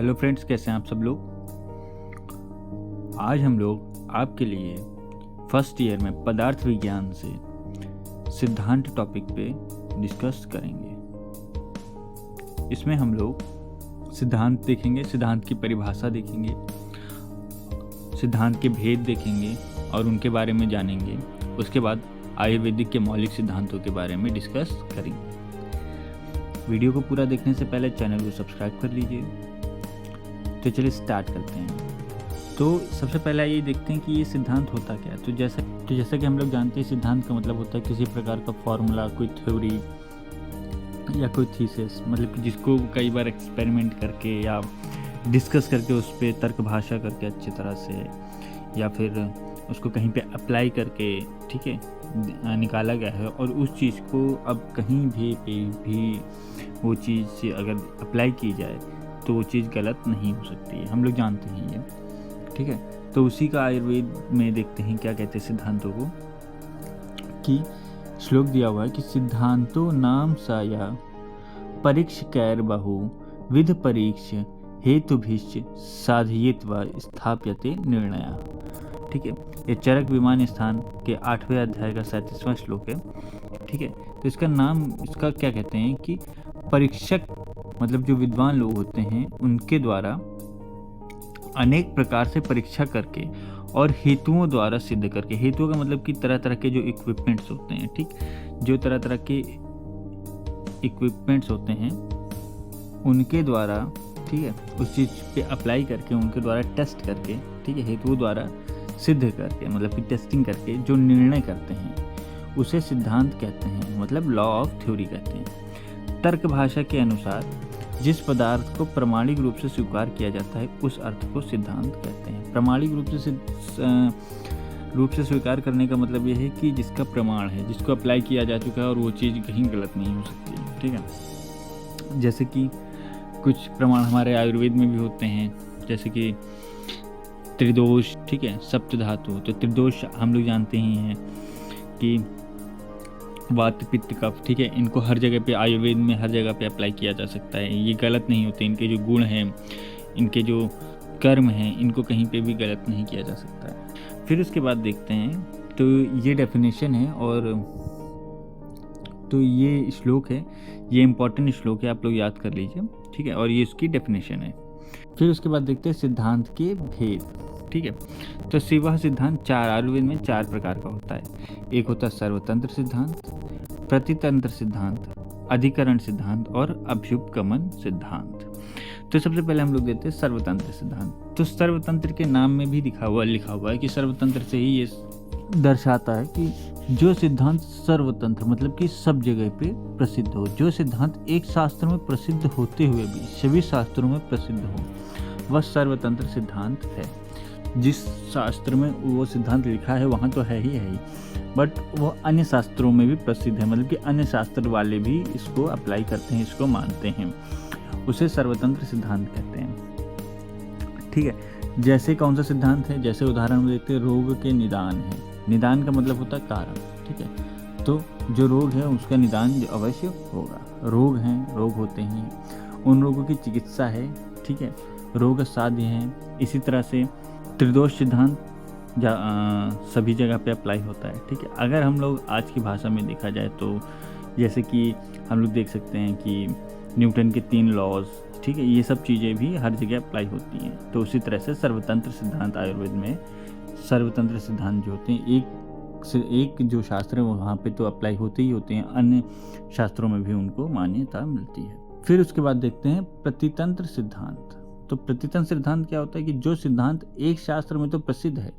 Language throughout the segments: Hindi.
हेलो फ्रेंड्स, कैसे हैं आप सब लोग। आज हम लोग आपके लिए फर्स्ट ईयर में पदार्थ विज्ञान से सिद्धांत टॉपिक पे डिस्कस करेंगे। इसमें हम लोग सिद्धांत देखेंगे, सिद्धांत की परिभाषा देखेंगे, सिद्धांत के भेद देखेंगे और उनके बारे में जानेंगे। उसके बाद आयुर्वेदिक के मौलिक सिद्धांतों के बारे में डिस्कस करेंगे। वीडियो को पूरा देखने से पहले चैनल को सब्सक्राइब कर लीजिए। तो चलिए स्टार्ट करते हैं। तो सबसे पहला ये देखते हैं कि ये सिद्धांत होता क्या है। तो जैसा कि हम लोग जानते हैं, सिद्धांत का मतलब होता है किसी प्रकार का फॉर्मूला, कोई थ्योरी या कोई थीसिस, मतलब कि जिसको कई बार एक्सपेरिमेंट करके या डिस्कस करके उस पर तर्क भाषा करके अच्छी तरह से, या फिर उसको कहीं पे अप्लाई करके, ठीक है, निकाला गया है। और उस चीज़ को अब कहीं भी वो चीज़ अगर अप्लाई की जाए तो वो चीज़ गलत नहीं हो सकती है। हम लोग जानते हैं ये, ठीक है। तो उसी का आयुर्वेद में देखते हैं क्या कहते हैं सिद्धांतों को, कि श्लोक दिया हुआ है कि सिद्धांतो नाम साया परीक्ष कैर बहु विध परीक्ष हेतुभिश्च साधयित्वा स्थाप्यते निर्णया। ठीक है, ये चरक विमान स्थान के 8वें अध्याय का 37वां श्लोक है। ठीक है, तो इसका क्या कहते हैं कि परीक्षक, मतलब जो विद्वान लोग होते हैं, उनके द्वारा अनेक प्रकार से परीक्षा करके और हेतुओं द्वारा सिद्ध करके। हेतुओं का मतलब कि तरह तरह के जो इक्विपमेंट्स होते हैं, ठीक, जो तरह तरह के इक्विपमेंट्स होते हैं उनके द्वारा, ठीक है, उस चीज़ पे अप्लाई करके, उनके द्वारा टेस्ट करके, ठीक है, हेतुओं द्वारा सिद्ध करके, मतलब कि टेस्टिंग करके जो निर्णय करते हैं उसे सिद्धांत कहते हैं, मतलब लॉ ऑफ थ्योरी कहते हैं। तर्क भाषा के अनुसार जिस पदार्थ को प्रामाणिक रूप से स्वीकार किया जाता है उस अर्थ को सिद्धांत कहते हैं। प्रामाणिक रूप से स्वीकार करने का मतलब यह है कि जिसका प्रमाण है, जिसको अप्लाई किया जा चुका है और वो चीज़ कहीं गलत नहीं हो सकती, ठीक है। जैसे कि कुछ प्रमाण हमारे आयुर्वेद में भी होते हैं, जैसे कि त्रिदोष, ठीक है, सप्त धातु। तो त्रिदोष हम लोग जानते ही हैं कि वात पित्त कफ, ठीक है, इनको हर जगह पे आयुर्वेद में हर जगह पे अप्लाई किया जा सकता है। ये गलत नहीं होते, इनके जो गुण हैं, इनके जो कर्म हैं, इनको कहीं पे भी गलत नहीं किया जा सकता है। फिर उसके बाद देखते हैं, तो ये डेफिनेशन है, और तो ये श्लोक है, ये इम्पॉर्टेंट श्लोक है, आप लोग याद कर लीजिए, ठीक है, और ये इसकी डेफिनेशन है। फिर उसके बाद देखते हैं सिद्धांत के भेद, ठीक है। तो शिवा सिद्धांत आयुर्वेद में 4 प्रकार का होता है। एक होता है सर्वतंत्र सिद्धांत, प्रतितंत्र सिद्धांत, अधिकरण सिद्धांत और अभ्युपगमन सिद्धांत। तो सबसे पहले हम लोग देते हैं सर्वतंत्र सिद्धांत। तो सर्वतंत्र के नाम में भी लिखा हुआ है कि सर्वतंत्र से ही ये दर्शाता है कि जो सिद्धांत सर्वतंत्र, मतलब कि सब जगह पे प्रसिद्ध हो, जो सिद्धांत एक शास्त्र में प्रसिद्ध होते हुए भी सभी शास्त्रों में प्रसिद्ध हो, वह सर्वतंत्र सिद्धांत है। जिस शास्त्र में वो सिद्धांत लिखा है वहाँ तो है ही, बट वो अन्य शास्त्रों में भी प्रसिद्ध है, मतलब कि अन्य शास्त्र वाले भी इसको अप्लाई करते हैं, इसको मानते हैं, उसे सर्वतंत्र सिद्धांत कहते हैं, ठीक है। जैसे कौन सा सिद्धांत है, जैसे उदाहरण में देखते हैं, रोग के निदान है। निदान का मतलब होता है कारण, ठीक है। तो जो रोग है उसका निदान अवश्य होगा। रोग हैं, रोग होते हैं, उन रोगों की चिकित्सा है, ठीक है, रोग साध्य है। इसी तरह से त्रिदोष सिद्धांत सभी जगह पे अप्लाई होता है, ठीक है। अगर हम लोग आज की भाषा में देखा जाए तो जैसे कि हम लोग देख सकते हैं कि न्यूटन के 3 लॉज, ठीक है, ये सब चीज़ें भी हर जगह अप्लाई होती हैं। तो उसी तरह से सर्वतंत्र सिद्धांत, आयुर्वेद में सर्वतंत्र सिद्धांत जो होते हैं, एक जो शास्त्र है वहाँ पे तो अप्लाई होते ही होते हैं, अन्य शास्त्रों में भी उनको मान्यता मिलती है। फिर उसके बाद देखते हैं प्रतितंत्र सिद्धांत। तो प्रतितंत्र सिद्धांत क्या होता है कि जो सिद्धांत एक शास्त्र में तो प्रसिद्ध है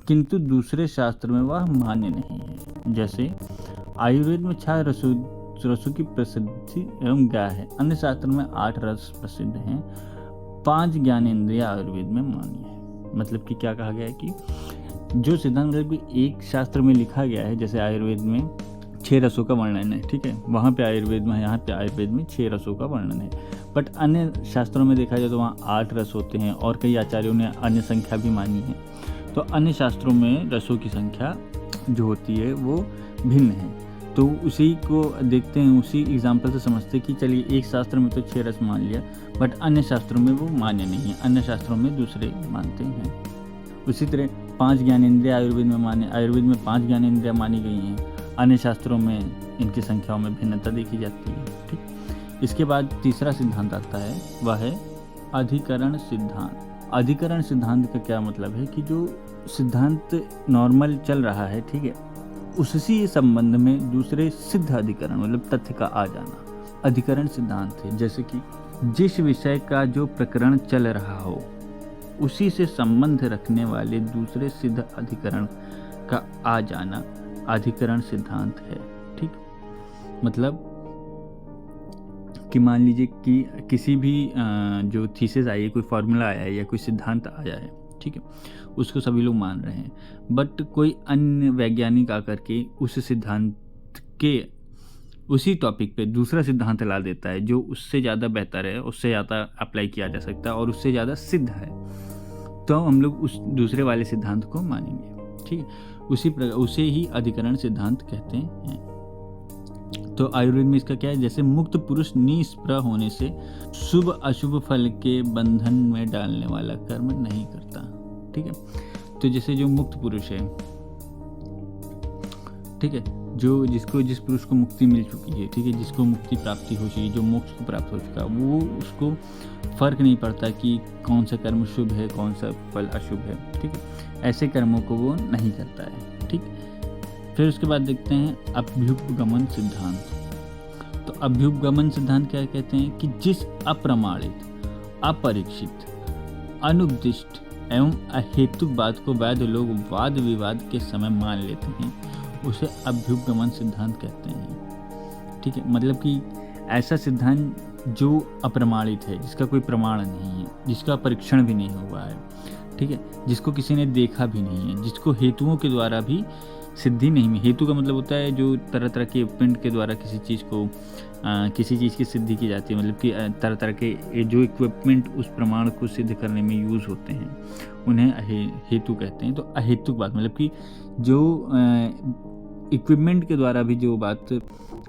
किंतु दूसरे शास्त्र में वह मान्य नहीं है। जैसे आयुर्वेद में 6 रसों की प्रसिद्धि एवं क्या है, अन्य शास्त्र में 8 रस प्रसिद्ध हैं, 5 ज्ञानेंद्रिय आयुर्वेद में मान्य है। मतलब कि क्या कहा गया है कि जो सिद्धांत, मतलब कि एक शास्त्र में लिखा गया है, जैसे आयुर्वेद में 6 रसों का वर्णन है, ठीक है, वहाँ पे आयुर्वेद में, यहाँ पे आयुर्वेद में 6 रसों का वर्णन है, बट अन्य शास्त्रों में देखा जाए तो वहाँ 8 रस होते हैं, और कई आचार्यों ने अन्य संख्या भी मानी है। तो अन्य शास्त्रों में रसों की संख्या जो होती है वो भिन्न है। तो उसी को देखते हैं, उसी एग्जाम्पल से समझते हैं कि चलिए एक शास्त्र में तो 6 रस मान लिया, बट अन्य शास्त्रों में वो मान्य नहीं है, अन्य शास्त्रों में दूसरे मानते हैं। उसी तरह 5 ज्ञानेंद्रिय आयुर्वेद में आयुर्वेद में 5 ज्ञानेंद्रियाँ मानी गई हैं, अन्य शास्त्रों में इनकी संख्याओं में भिन्नता देखी जाती है। ठीक, इसके बाद तीसरा सिद्धांत आता है, वह है अधिकरण सिद्धांत। अधिकरण सिद्धांत का क्या मतलब है कि जो सिद्धांत नॉर्मल चल रहा है, ठीक है, उससी संबंध में दूसरे सिद्ध अधिकरण मतलब तथ्य का आ जाना अधिकरण सिद्धांत है। जैसे कि जिस विषय का जो प्रकरण चल रहा हो उसी से संबंध रखने वाले दूसरे सिद्ध अधिकरण का आ जाना अधिकरण सिद्धांत है। ठीक, मतलब कि मान लीजिए कि किसी भी जो थीसिस आई है, कोई फॉर्मूला आया है या कोई सिद्धांत आया है, ठीक है, उसको सभी लोग मान रहे हैं, बट कोई अन्य वैज्ञानिक आकर के उस सिद्धांत के उसी टॉपिक पे दूसरा सिद्धांत ला देता है जो उससे ज़्यादा बेहतर है, उससे ज़्यादा अप्लाई किया जा सकता है और उससे ज़्यादा सिद्ध है, तो हम लोग उस दूसरे वाले सिद्धांत को मानेंगे। ठीक है, उसे ही अधिकरण सिद्धांत कहते हैं। तो आयुर्वेद में इसका क्या है, जैसे मुक्त पुरुष निष्प्रह होने से शुभ अशुभ फल के बंधन में डालने वाला कर्म नहीं करता। ठीक है, तो जैसे जो मुक्त पुरुष है, ठीक है, जिस पुरुष को मुक्ति मिल चुकी है, ठीक है, जिसको मुक्ति प्राप्ति हो चुकी है, जो मोक्ष को प्राप्त हो चुका, वो उसको फर्क नहीं पड़ता कि कौन सा कर्म शुभ है कौन सा फल अशुभ है। ठीक है, ऐसे कर्मों को वो नहीं करता है। ठीक, फिर उसके बाद देखते हैं अभ्युपगमन सिद्धांत। तो अभ्युपगमन सिद्धांत क्या कहते हैं कि जिस अप्रमाणित, अपरीक्षित, अनुद्दिष्ट एवं अहेतुक बात को वैध लोग वाद विवाद के समय मान लेते हैं, उसे अभ्युपगमन सिद्धांत कहते हैं। ठीक है, मतलब कि ऐसा सिद्धांत जो अप्रमाणित है, जिसका कोई प्रमाण नहीं है, जिसका परीक्षण भी नहीं हुआ है, ठीक है, जिसको किसी ने देखा भी नहीं है, जिसको हेतुओं के द्वारा भी सिद्धि नहीं है। हेतु का मतलब होता है जो तरह तरह के इक्विपमेंट के द्वारा किसी चीज़ की सिद्धि की जाती है, मतलब कि तरह तरह के जो इक्विपमेंट उस प्रमाण को सिद्ध करने में यूज़ होते हैं, उन्हें हेतु कहते हैं। तो अहेतुक बात मतलब कि जो इक्विपमेंट के द्वारा भी जो बात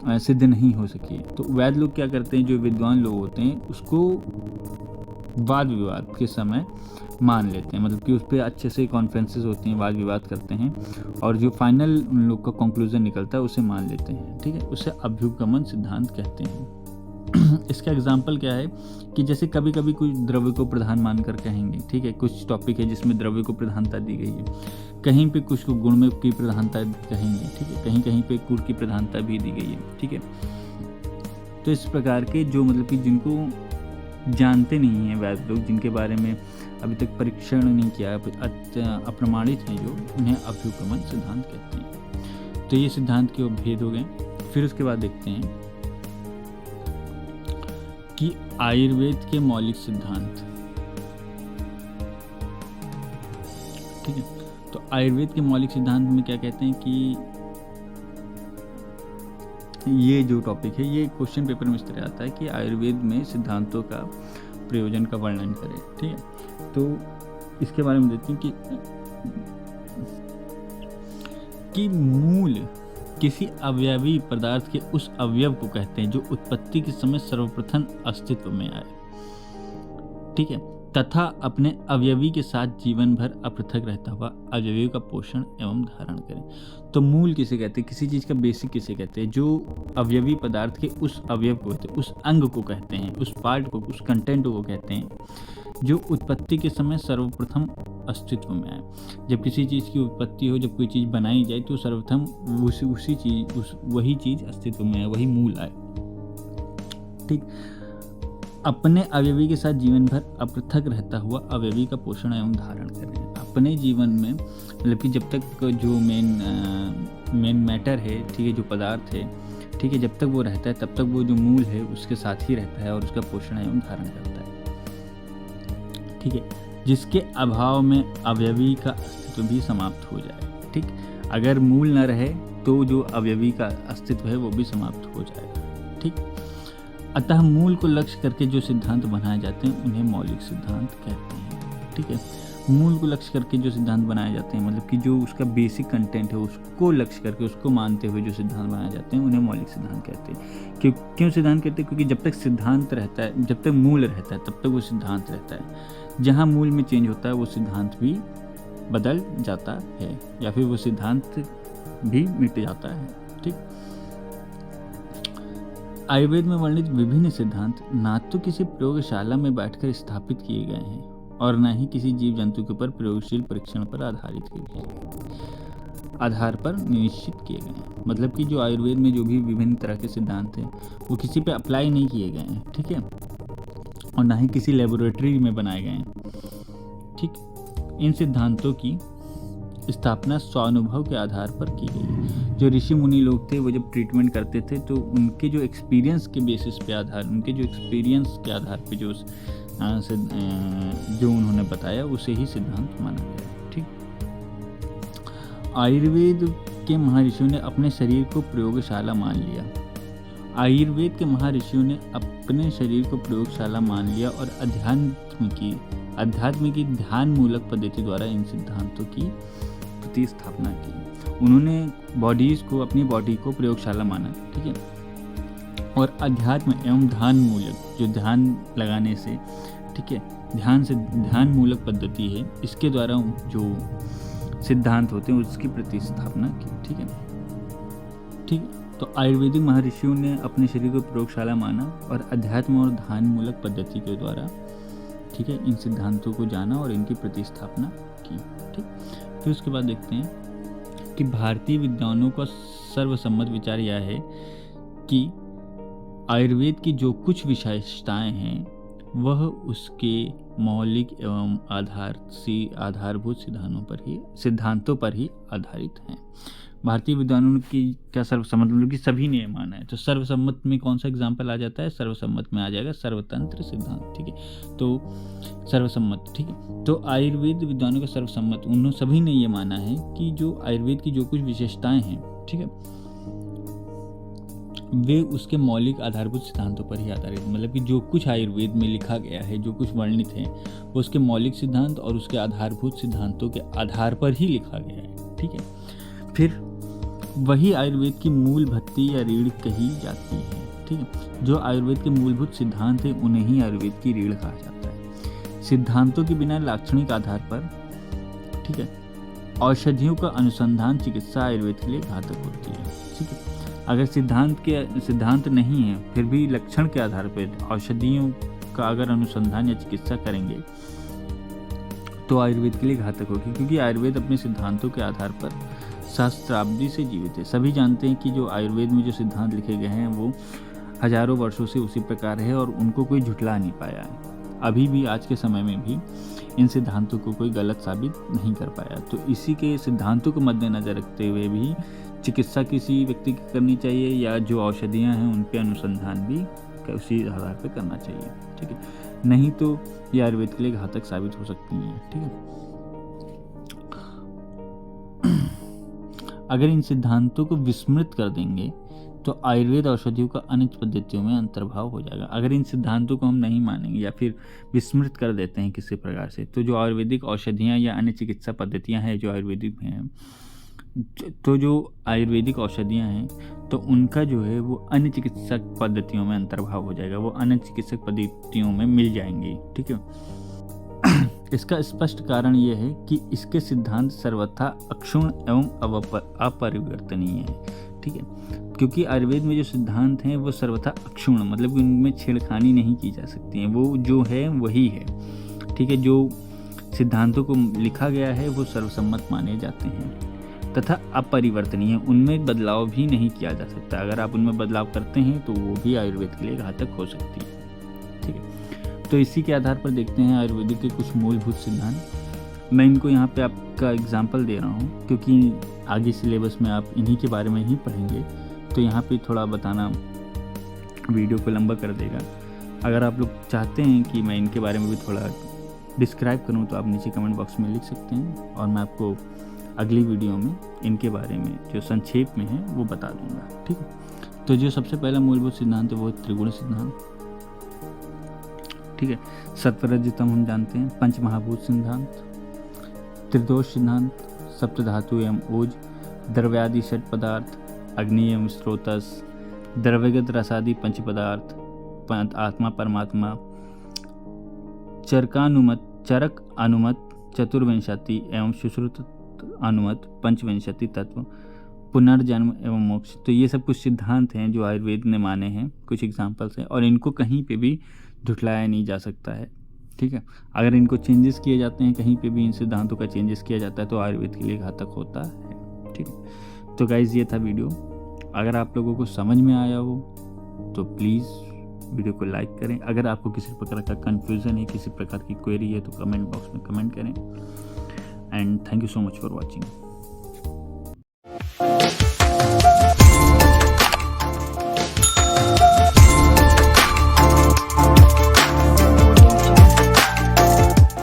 सिद्ध नहीं हो सकी, तो वैद्य लोग क्या करते हैं, जो विद्वान लोग होते हैं उसको वाद विवाद के समय मान लेते हैं, मतलब कि उस पर अच्छे से कॉन्फ्रेंसेस होती हैं, वाद विवाद करते हैं और जो फाइनल उन लोग का कंक्लूजन निकलता है उसे मान लेते हैं। ठीक है, उसे अभ्युपगमन सिद्धांत कहते हैं। इसका एग्जाम्पल क्या है कि जैसे कभी कभी कुछ द्रव्य को प्रधान मानकर कहेंगे, ठीक है, कुछ टॉपिक है जिसमें द्रव्य को प्रधानता दी गई है, कहीं पे कुछ को गुण में की प्रधानता कहेंगे, ठीक है, कहीं कहीं पे कुल की प्रधानता भी दी गई है। ठीक है, तो इस प्रकार के जो मतलब कि जिनको जानते नहीं हैं वैद्य लोग, जिनके बारे में अभी तक परीक्षण नहीं किया, अप्रमाणित हैं जो, उन्हें अभ्युपगमन सिद्धांत कहते हैं। तो ये सिद्धांत के भेद हो गए। फिर उसके बाद देखते हैं कि आयुर्वेद के मौलिक सिद्धांत। ठीक है, तो आयुर्वेद के मौलिक सिद्धांत में क्या कहते हैं कि ये जो टॉपिक है ये क्वेश्चन पेपर में इस तरह आता है कि आयुर्वेद में सिद्धांतों का प्रयोजन का वर्णन करें। ठीक है, तो इसके बारे में देखते हैं कि मूल किसी अवयवी पदार्थ के उस अवयव को कहते हैं जो उत्पत्ति के समय सर्वप्रथम अस्तित्व में आए। ठीक है, तथा अपने अवयवी के साथ जीवन भर अपृथक रहता हुआ अवयवी का पोषण एवं धारण करें। तो मूल किसे कहते हैं, किसी चीज़ का बेसिक किसे कहते हैं, जो अवयवी पदार्थ के उस अवयव को कहते हैं, उस अंग को कहते हैं, उस पार्ट को, उस कंटेंट को कहते हैं जो उत्पत्ति के समय सर्वप्रथम अस्तित्व में आए। जब किसी चीज़ की उत्पत्ति हो, जब कोई चीज़ बनाई जाए तो सर्वप्रथम वही चीज़ अस्तित्व में आए, वही मूल आए। ठीक, अपने अवयवी के साथ जीवन भर अपृथक रहता हुआ अवयवी का पोषण एवं धारण करें। अपने जीवन में मतलब कि जब तक जो मेन मैटर है, ठीक है, जो पदार्थ है, ठीक है, जब तक वो रहता है तब तक वो जो मूल है उसके साथ ही रहता है और उसका पोषण एवं धारण करता है। ठीक है, जिसके अभाव में अवयवी का अस्तित्व भी समाप्त हो जाए। ठीक, अगर मूल न रहे तो जो अवयवी का अस्तित्व है वो भी समाप्त हो जाएगा। ठीक, अतः मूल को लक्ष्य करके जो सिद्धांत बनाए जाते हैं उन्हें मौलिक सिद्धांत कहते हैं। ठीक है, मूल को लक्ष्य करके जो सिद्धांत बनाए जाते हैं, मतलब कि जो उसका बेसिक कंटेंट है उसको लक्ष्य करके उसको मानते हुए जो सिद्धांत बनाए जाते हैं उन्हें मौलिक सिद्धांत कहते हैं। क्यों सिद्धांत कहते हैं? क्योंकि जब तक सिद्धांत रहता है, जब तक मूल रहता है तब तक वो सिद्धांत रहता है। जहाँ मूल में चेंज होता है वो सिद्धांत भी बदल जाता है या फिर वो सिद्धांत भी मिट जाता है। ठीक, आयुर्वेद में वर्णित विभिन्न सिद्धांत ना तो किसी प्रयोगशाला में बैठकर स्थापित किए गए हैं और न ही किसी जीव जंतु के ऊपर प्रयोगशील परीक्षण पर आधार पर निश्चित किए गए हैं। मतलब कि जो आयुर्वेद में जो भी विभिन्न तरह के सिद्धांत हैं वो किसी पे अप्लाई नहीं किए गए हैं, ठीक है, और ना ही किसी लेबोरेटरी में बनाए गए हैं। ठीक, इन सिद्धांतों की स्थापना स्वानुभव के आधार पर की गई। जो ऋषि मुनि लोग थे वो जब ट्रीटमेंट करते थे तो उनके जो एक्सपीरियंस के बेसिस पे आधार, उनके जो एक्सपीरियंस के आधार पे जो उन्होंने बताया उसे ही सिद्धांत माना गया। ठीक, आयुर्वेद के महर्षियों ने अपने शरीर को प्रयोगशाला मान लिया। आयुर्वेद के महर्षियों ने अपने शरीर को प्रयोगशाला मान लिया और अध्यात्म की ध्यान मूलक पद्धति द्वारा इन सिद्धांतों की प्रतिस्थापना की। उन्होंने अपनी बॉडी को प्रयोगशाला माना, ठीक है, और अध्यात्म एवं ध्यान मूलक, जो ध्यान लगाने से, ठीक है, ध्यान मूलक पद्धति है, इसके द्वारा जो सिद्धांत होते हैं उसकी प्रतिस्थापना की। ठीक है, ठीक, तो आयुर्वेदिक महर्षियों ने अपने शरीर को प्रयोगशाला माना और अध्यात्म और ध्यान मूलक पद्धति के द्वारा, ठीक है, इन सिद्धांतों को जाना और इनकी प्रतिस्थापना की। ठीक, फिर उसके बाद देखते हैं कि भारतीय विद्वानों का सर्वसम्मत विचार यह है कि आयुर्वेद की जो कुछ विशेषताएं हैं वह उसके मौलिक एवं आधारभूत सिद्धांतों पर ही आधारित हैं। भारतीय विद्वानों की क्या सर्वसम्मत, मतलब कि सभी ने माना है। तो सर्वसम्मत में कौन सा एग्जाम्पल आ जाता है? सर्वसम्मत में आ जाएगा सर्वतंत्र सिद्धांत। ठीक है, तो सर्वसम्मत, ठीक है, तो आयुर्वेद विद्वानों का सर्वसम्मत, उन्होंने सभी ने ये माना है कि जो आयुर्वेद की जो कुछ विशेषताएं हैं, ठीक है, वे उसके मौलिक आधारभूत सिद्धांतों पर ही आधारित, मतलब कि जो कुछ आयुर्वेद में लिखा गया है, जो कुछ वर्णित है, वो उसके मौलिक सिद्धांत और उसके आधारभूत सिद्धांतों के आधार पर ही लिखा गया है। ठीक है, फिर वही आयुर्वेद की मूल भत्ती या रीढ़ कही जाती है। ठीक है, जो आयुर्वेद के मूलभूत सिद्धांत है उन्हें ही आयुर्वेद की रीढ़ कहा जाता है। सिद्धांतों के बिना लाक्षणिक आधार पर, ठीक है, औषधियों का अनुसंधान चिकित्सा आयुर्वेद के लिए घातक होती है। ठीक है, अगर सिद्धांत नहीं है फिर भी लक्षण के आधार पर औषधियों का अगर अनुसंधान या चिकित्सा करेंगे तो आयुर्वेद के लिए घातक होगी, क्योंकि आयुर्वेद अपने सिद्धांतों के आधार पर सहस्त्राब्दी से जीवित है। सभी जानते हैं कि जो आयुर्वेद में जो सिद्धांत लिखे गए हैं वो हजारों वर्षों से उसी प्रकार है और उनको कोई झुठला नहीं पाया है। अभी भी आज के समय में भी इन सिद्धांतों को कोई गलत साबित नहीं कर पाया। तो इसी के सिद्धांतों को मद्देनजर रखते हुए भी चिकित्सा किसी व्यक्ति की करनी चाहिए या जो औषधियाँ हैं उन पे अनुसंधान भी उसी आधार पर करना चाहिए। ठीक है, नहीं तो ये आयुर्वेद के लिए घातक साबित हो सकती हैं। ठीक है, अगर इन सिद्धांतों को विस्मृत कर देंगे तो आयुर्वेद औषधियों का अन्य पद्धतियों में अंतर्भाव हो जाएगा। अगर इन सिद्धांतों को हम नहीं मानेंगे या फिर विस्मृत कर देते हैं किसी प्रकार से, तो जो आयुर्वेदिक औषधियाँ या अन्य चिकित्सा पद्धतियाँ हैं जो आयुर्वेदिक हैं, तो जो आयुर्वेदिक औषधियाँ हैं तो उनका जो है वो अन्य चिकित्सक पद्धतियों में अंतर्भाव हो जाएगा, वो अन्य चिकित्सक पद्धतियों में मिल जाएंगे। ठीक है, इसका स्पष्ट कारण यह है कि इसके सिद्धांत सर्वथा अक्षुण्ण एवं अपरिवर्तनीय है। ठीक है, क्योंकि आयुर्वेद में जो सिद्धांत हैं वो सर्वथा अक्षुण्ण, मतलब उनमें छेड़खानी नहीं की जा सकती है, वो जो है वही है। ठीक है, जो सिद्धांतों को लिखा गया है वो सर्वसम्मत माने जाते हैं तथा अपरिवर्तनीय, उनमें बदलाव भी नहीं किया जा सकता। अगर आप उनमें बदलाव करते हैं तो वो भी आयुर्वेद के लिए घातक हो सकती है। ठीक है, तो इसी के आधार पर देखते हैं आयुर्वेदिक के कुछ मूलभूत सिद्धांत। मैं इनको यहाँ पे आपका एग्जाम्पल दे रहा हूँ क्योंकि आगे सिलेबस में आप इन्हीं के बारे में ही पढ़ेंगे, तो यहाँ पे थोड़ा बताना वीडियो को लंबा कर देगा। अगर आप लोग चाहते हैं कि मैं इनके बारे में भी थोड़ा डिस्क्राइब करूँ तो आप नीचे कमेंट बॉक्स में लिख सकते हैं और मैं आपको अगली वीडियो में इनके बारे में जो संक्षेप में है वो बता दूंगा। ठीक है, तो जो सबसे पहला मूलभूत सिद्धांत है वो त्रिगुण सिद्धांत। ठीक है, सत्वरजतम हम जानते हैं। पंच महाभूत सिद्धांत, त्रिदोष सिद्धांत, सप्तधातु एवं ओज, द्रव्यादि षट पदार्थ, अग्नि एवं स्रोतस, द्रव्यगत रसादि पंच पदार्थ, आत्मा परमात्मा, चरक अनुमत चतुर्विंशति एवं सुश्रुत अनुमत पंचविंशति तत्व, पुनर्जन्म एवं मोक्ष। तो ये सब कुछ सिद्धांत हैं जो आयुर्वेद ने माने हैं, कुछ एग्जाम्पल्स हैं, और इनको कहीं पे भी झुठलाया नहीं जा सकता है। ठीक है, अगर इनको चेंजेस किए जाते हैं, कहीं पे भी इन सिद्धांतों का चेंजेस किया जाता है तो आयुर्वेद के लिए घातक होता है। ठीक है, तो गाइज ये था वीडियो। अगर आप लोगों को समझ में आया हो तो प्लीज़ वीडियो को लाइक करें। अगर आपको किसी प्रकार का कन्फ्यूज़न है, किसी प्रकार की क्वेरी है तो कमेंट बॉक्स में कमेंट करें। And thank you so much for watching.